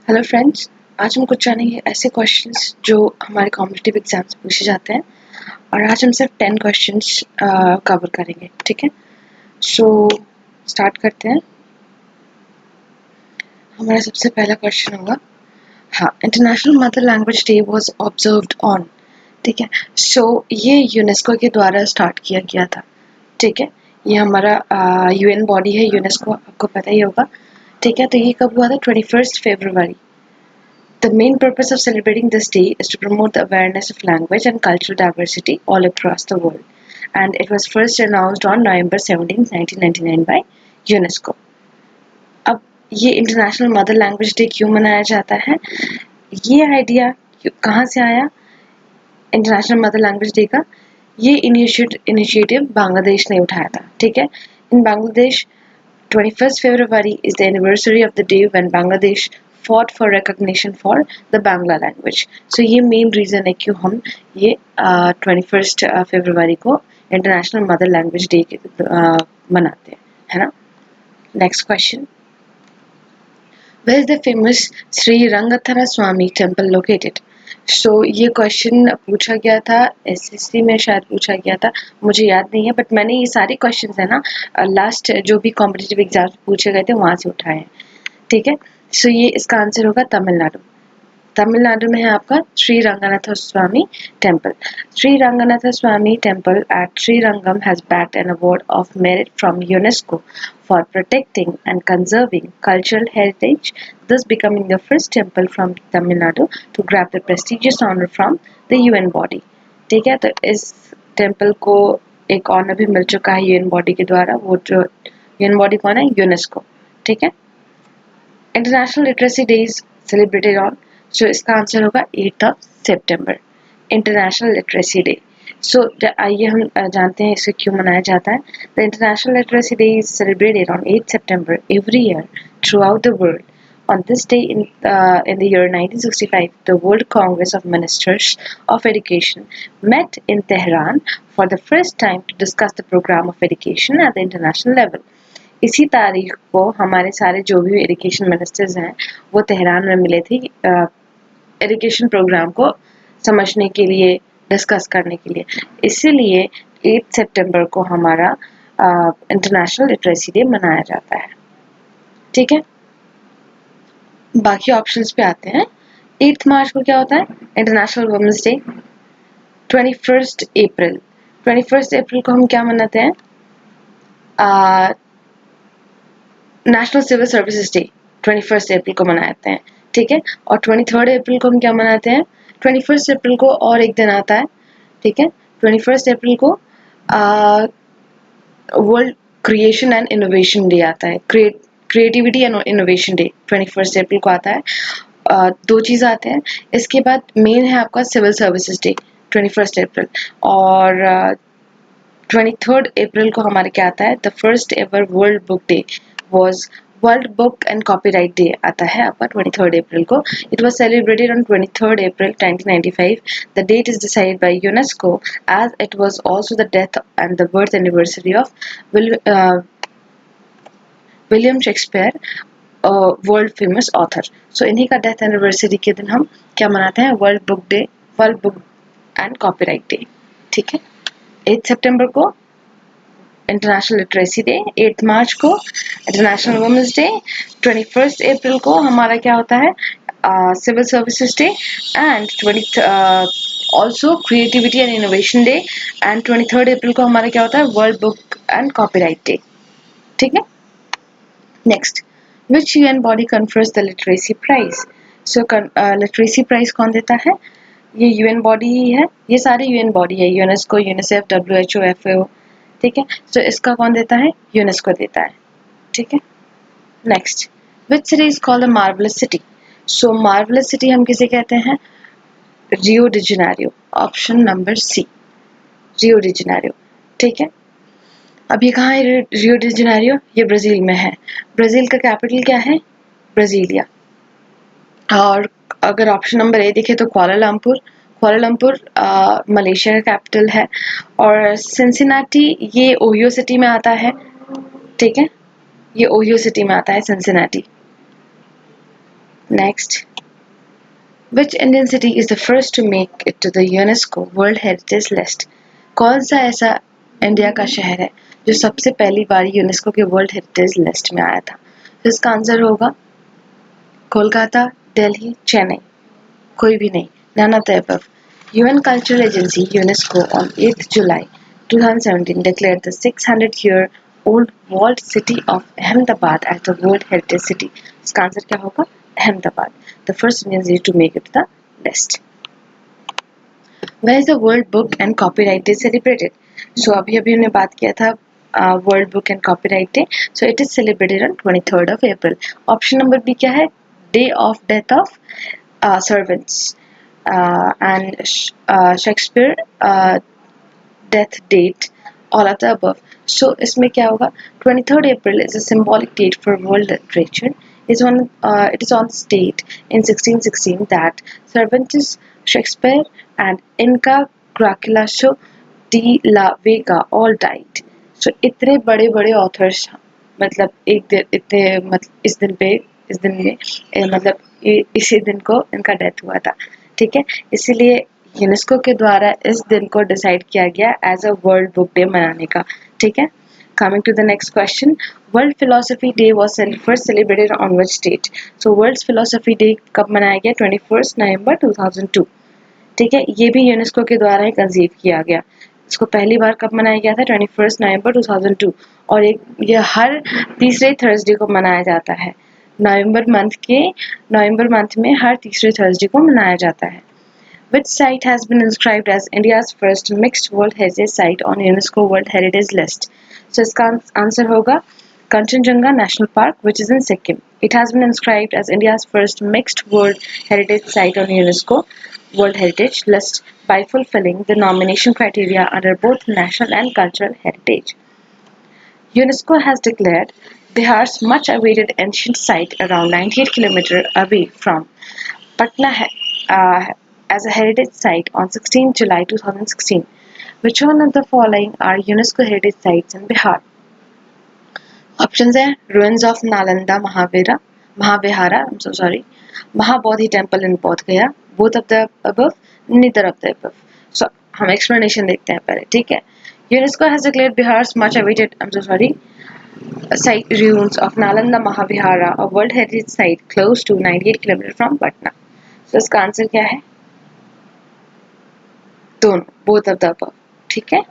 Hello friends, आज हम कुछ जानेंगे ऐसे क्वेश्चंस जो हमारे कॉम्पिटिटिव एग्जाम से पूछे जाते हैं और आज हम सिर्फ 10 क्वेश्चंस कवर करेंगे। ठीक है, सो स्टार्ट करते हैं। हमारा सबसे पहला क्वेश्चन होगा, हाँ, international mother language day was observed on. ठीक है, सो ये यूनेस्को के द्वारा स्टार्ट किया गया था। ठीक है, ये हमारा यूएन बॉडी है यूनेस्को, आपको पता ही होगा। ठीक है, तो ये कब हुआ था? 21 फरवरी। The main purpose of celebrating this day is to promote the awareness of language and cultural diversity all across the world, and it was first announced on November 17, 1999 by UNESCO. अब ये इंटरनेशनल मदर लैंग्वेज डे क्यों मनाया जाता है? ये idea कहाँ से आया इंटरनेशनल मदर लैंग्वेज डे का? ये इनिशिएटिव बांग्लादेश ने उठाया था। ठीक है, इन Bangladesh 21st February is the anniversary of the day when Bangladesh fought for recognition for the Bangla language. So ये main reason है क्यों हम ये 21st February को International Mother Language Day मनाते हैं, है ना? Next question. Where is the famous Sri Rangathara Swami temple located? So ये क्वेश्चन पूछा गया था एसएससी में, शायद पूछा गया था, मुझे याद नहीं है, बट मैंने ये सारे क्वेश्चंस है ना लास्ट जो भी कॉम्पिटिटिव एग्जाम पूछे गए थे वहां से उठाए हैं। ठीक है, सो ये इसका आंसर होगा तमिलनाडु। तमिलनाडु में है आपका Shri Ranganatha Swamy temple. Shri Ranganatha Swamy temple at Srirangam has bagged an award of merit from UNESCO for protecting and conserving cultural heritage, thus becoming the first temple from Tamil Nadu to grab the prestigious honor from the UN body. ठीक है, तो इस temple को एक honour भी मिल चुका है UN body के द्वारा। वो जो यूएन बॉडी कौन है? यूनेस्को। ठीक है, international literacy day is celebrated on, so इसका आंसर होगा 8 सितंबर, इंटरनेशनल लिटरेसी डे। सो आइए हम जानते हैं इसे क्यों मनाया जाता है। The international literacy day is celebrated on 8 सितंबर every year throughout the world. On this day in the year 1965, the World Congress of Ministers of Education met in Tehran for the first time to discuss the program of education at the international level. इसी तारीख को हमारे सारे जो भी education ministers हैं वो Tehran में मिले थे एजुकेशन प्रोग्राम को समझने के लिए, डिस्कस करने के लिए। इसीलिए 8 सितंबर को हमारा इंटरनेशनल लिटरेसी डे मनाया जाता है। ठीक है, बाकी ऑप्शंस पे आते हैं। 8 मार्च को क्या होता है? International women's day. 21 अप्रैल को हम क्या मनाते हैं? नेशनल सिविल सर्विसेज डे 21 अप्रैल को मनाते हैं। ठीक है, और 23 अप्रैल को हम क्या मनाते हैं? 21 अप्रैल को और एक दिन आता है। ठीक है, 21 अप्रैल को world creation and innovation day आता है। क्रिएटिविटी एंड इनोवेशन डे 21 अप्रैल को आता है। दो चीज़ आते हैं। इसके बाद मेन है आपका सिविल सर्विसेज डे 21 अप्रैल, और 23 अप्रैल को हमारे क्या आता है? The first ever world book day was World Book and Copyright Day आता है आपका 23 अप्रैल को. It was celebrated on 23 April 1995. The date is decided by UNESCO as it was also the death and the birth anniversary of William Shakespeare, world famous author. So इन्हीं का death anniversary के दिन हम क्या मनाते हैं? World book and copyright day. ठीक है, 8 सितंबर को इंटरनेशनल लिटरेसी डे, 8 मार्च को इंटरनेशनल वुमेन्स डे, 21 अप्रैल को हमारा क्या होता है? Civil services day, and also creativity and innovation day, and 23 April को हमारा क्या होता है? World book and copyright day. ठीक है, next, which UN body confers the literacy prize? So literacy prize कौन देता है? ये यूएन बॉडी ही है, ये सारे यूएन बॉडी है, यूनेस्को, यूनिसेफ, WHO, FAO. ठीक है, सो इसका कौन देता है? यूनेस्को देता है. ठीक है, next, which city is called the marvellous city? So marvellous city हम किसे कहते हैं? Rio de Janeiro. Option number C, Rio de Janeiro. ठीक है, अब ये कहाँ है रियो डी जेनेरियो? ये ब्राजील में है. ब्राजील का कैपिटल क्या है? ब्राजीलिया. और अगर ऑप्शन नंबर ए देखे तो क्वालालंपुर मलेशिया का कैपिटल है. और सिंसिनाटी ये ओहियो सिटी में आता है. ठीक है, ये ओहियो सिटी में आता है Cincinnati. Next, which Indian city is the first to make it to the UNESCO world heritage list? कौन सा ऐसा इंडिया का शहर है जो सबसे पहली बार यूनेस्को के वर्ल्ड हेरिटेज लिस्ट में आया था? तो इसका आंसर होगा कोलकाता, दिल्ली, चेन्नई, कोई भी नहीं, none of the above. UN Cultural Agency UNESCO on 8th July 2017 declared the 600-year-old walled city of Ahmedabad as the World Heritage City. इसका आंसर क्या होगा? Ahmedabad, the first Indian city to make it to the list. Where is the World Book and Copyright Day celebrated? So अभी हमने बात किया था World Book and Copyright Day. So it is celebrated on 23rd of April. Option number B क्या है? Day of death of servants. And Shakespeare death date, all of the above. So इसमें क्या होगा? 23rd April is a symbolic date for world literature. It is on this date in 1616 that Cervantes, Shakespeare, and Inca Garcilaso de la Vega all died. So इतने बड़े बड़े authors, मतलब एक दिन इतने मतलब इस दिन में मतलब इसी दिन को इनका डेथ हुआ था, ठीक है। इसीलिए यूनेस्को के द्वारा इस दिन को डिसाइड किया गया as a world book day मनाने का, ठीक है। Coming to the next question, World Philosophy Day was first celebrated on which date? So World Philosophy Day कब मनाया गया? 21 नवंबर 2002, ठीक है। ये भी यूनेस्को के द्वारा ही कंसीव किया गया। इसको पहली बार कब मनाया गया था? 21 नवंबर 2002, और ये हर तीसरे थर्सडे को मनाया जाता है। नवंबर मंथ में हर तीसरे थर्सडे को मनाया जाता है। Which site has been inscribed as India's first mixed World Heritage Site on UNESCO World Heritage List? So इसका आंसर होगा Kanchenjunga National Park, which is in Sikkim. It has been inscribed as India's first mixed World Heritage Site on UNESCO World Heritage List by fulfilling the nomination criteria under both national and cultural heritage. UNESCO has declared Bihar's much-awaited ancient site around 98 km away from Patna as a heritage site on 16 July 2016. Which one of the following are UNESCO heritage sites in Bihar? Options are ruins of Nalanda Mahavihara, Mahabodhi temple in Bodh Gaya, both of the above, neither of the above. So हम explanation देखते हैं पहले, ठीक है। UNESCO has declared Bihar's much awaited site ruins of Nalanda Mahavihara a World Heritage Site close to 98 km from Patna. So इसका answer क्या है? दोनों, both of the above, ठीक है।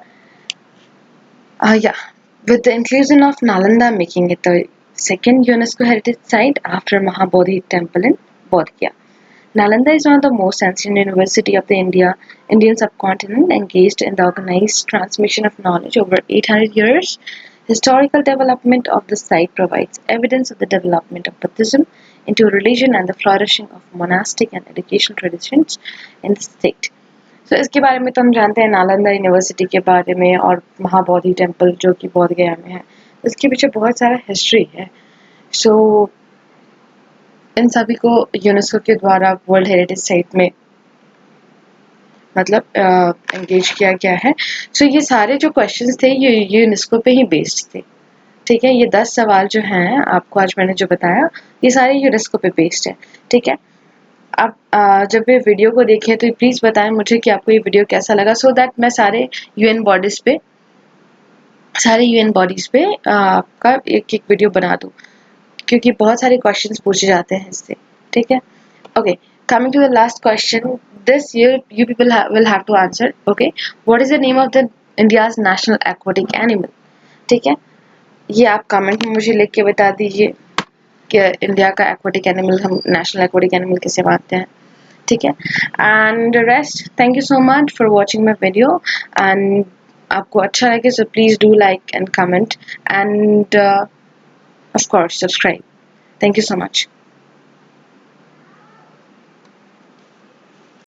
Yeah, with the inclusion of Nalanda making it the second UNESCO heritage site after Mahabodhi temple in Bodh Gaya. Nalanda is one of the most ancient university of the Indian subcontinent, engaged in the organized transmission of knowledge over 800 years. Historical development of the site provides evidence of the development of Buddhism into a religion and the flourishing of monastic and educational traditions in the state. So इसके बारे में तो हम जानते हैं, Nalanda university के बारे में और महाबोधि टेम्पल जो कि बोध गया में है, इसके पीछे बहुत सारा हिस्ट्री है। सो इन सभी को यूनेस्को के द्वारा वर्ल्ड हेरिटेज साइट में मतलब एंगेज किया गया है। सो ये सारे जो क्वेश्चंस थे ये यूनेस्को पे ही बेस्ड थे, ठीक है। ये 10 सवाल जो हैं आपको आज मैंने जो बताया ये सारे यूनेस्को पे बेस्ड है, ठीक है। आप जब ये वीडियो को देखें तो प्लीज़ बताएं मुझे कि आपको ये वीडियो कैसा लगा, सो दैट मैं सारे यूएन बॉडीज़ पे आपका एक वीडियो बना दूँ, क्योंकि बहुत सारे क्वेश्चंस पूछे जाते हैं इससे, ठीक है। Okay, coming to the last question, this you people will have to answer. Okay, what is the name of the India's national aquatic animal? ठीक है, ये आप कमेंट में मुझे लिख के बता दीजिए कि इंडिया का एक्वाटिक एनिमल, हम नेशनल एक्वाटिक एनिमल किसे मानते हैं, ठीक है। And rest, thank you so much for watching my video, and आपको अच्छा लगे so please do like and comment end of course subscribe. Thank you so much.